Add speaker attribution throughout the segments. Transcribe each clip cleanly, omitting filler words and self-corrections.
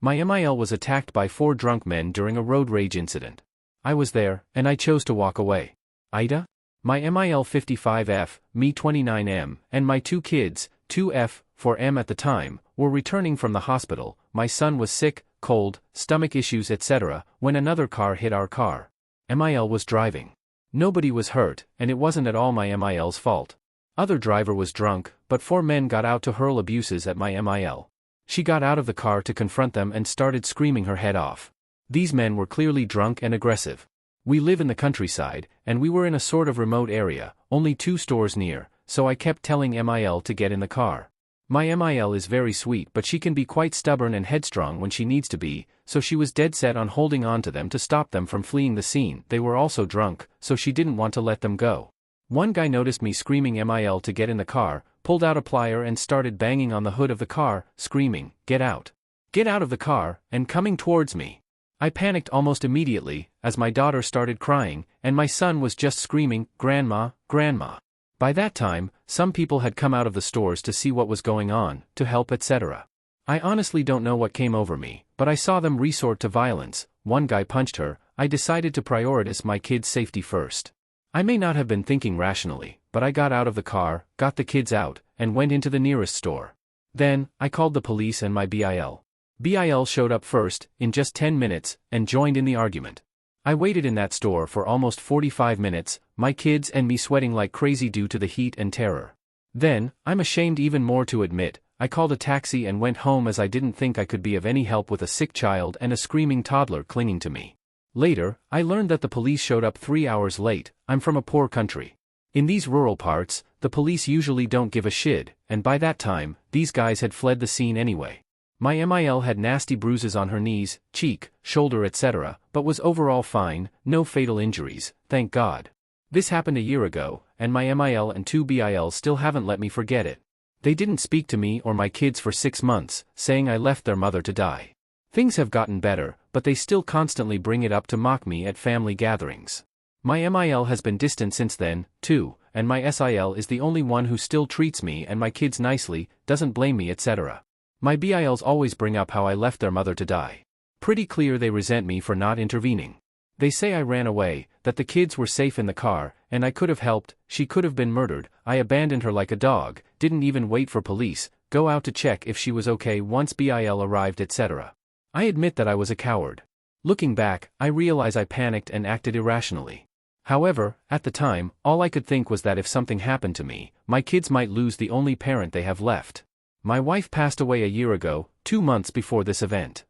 Speaker 1: My MIL was attacked by 4 drunk men during a road rage incident. I was there, and I chose to walk away. AITA? My MIL 55F, me 29M, and my 2 kids, 2F, 4M at the time, were returning from the hospital. My son was sick, cold, stomach issues etc. when another car hit our car. MIL was driving. Nobody was hurt, and it wasn't at all my MIL's fault. Other driver was drunk, but 4 men got out to hurl abuses at my MIL. She got out of the car to confront them and started screaming her head off. These men were clearly drunk and aggressive. We live in the countryside, and we were in a sort of remote area, only 2 stores near, so I kept telling MIL to get in the car. My MIL is very sweet, but she can be quite stubborn and headstrong when she needs to be, so she was dead set on holding on to them to stop them from fleeing the scene. They were also drunk, so she didn't want to let them go. One guy noticed me screaming MIL to get in the car, pulled out a plier and started banging on the hood of the car, screaming, "Get out! Get out of the car," and coming towards me. I panicked almost immediately, as my daughter started crying, and my son was just screaming, "Grandma, Grandma." By that time, some people had come out of the stores to see what was going on, to help etc. I honestly don't know what came over me, but I saw them resort to violence. One guy punched her. I decided to prioritize my kids' safety first. I may not have been thinking rationally, but I got out of the car, got the kids out, and went into the nearest store. Then, I called the police and my BIL. BIL showed up first, in just 10 minutes, and joined in the argument. I waited in that store for almost 45 minutes, my kids and me sweating like crazy due to the heat and terror. Then, I'm ashamed even more to admit, I called a taxi and went home as I didn't think I could be of any help with a sick child and a screaming toddler clinging to me. Later, I learned that the police showed up 3 hours late. I'm from a poor country. In these rural parts, the police usually don't give a shit, and by that time, these guys had fled the scene anyway. My MIL had nasty bruises on her knees, cheek, shoulder etc., but was overall fine, no fatal injuries, thank God. This happened a year ago, and my MIL and 2 BILs still haven't let me forget it. They didn't speak to me or my kids for 6 months, saying I left their mother to die. Things have gotten better, but they still constantly bring it up to mock me at family gatherings. My MIL has been distant since then, too, and my SIL is the only one who still treats me and my kids nicely, doesn't blame me etc. My BILs always bring up how I left their mother to die. Pretty clear they resent me for not intervening. They say I ran away, that the kids were safe in the car, and I could have helped. She could have been murdered. I abandoned her like a dog, didn't even wait for police, go out to check if she was okay once BIL arrived etc. I admit that I was a coward. Looking back, I realize I panicked and acted irrationally. However, at the time, all I could think was that if something happened to me, my kids might lose the only parent they have left. My wife passed away a year ago, 2 months before this event.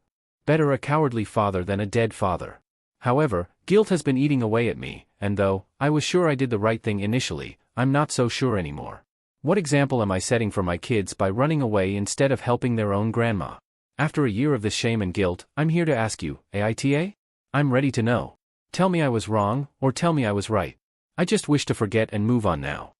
Speaker 1: Better a cowardly father than a dead father. However, guilt has been eating away at me, and though I was sure I did the right thing initially, I'm not so sure anymore. What example am I setting for my kids by running away instead of helping their own grandma? After a year of this shame and guilt, I'm here to ask you, AITA? I'm ready to know. Tell me I was wrong, or tell me I was right. I just wish to forget and move on now.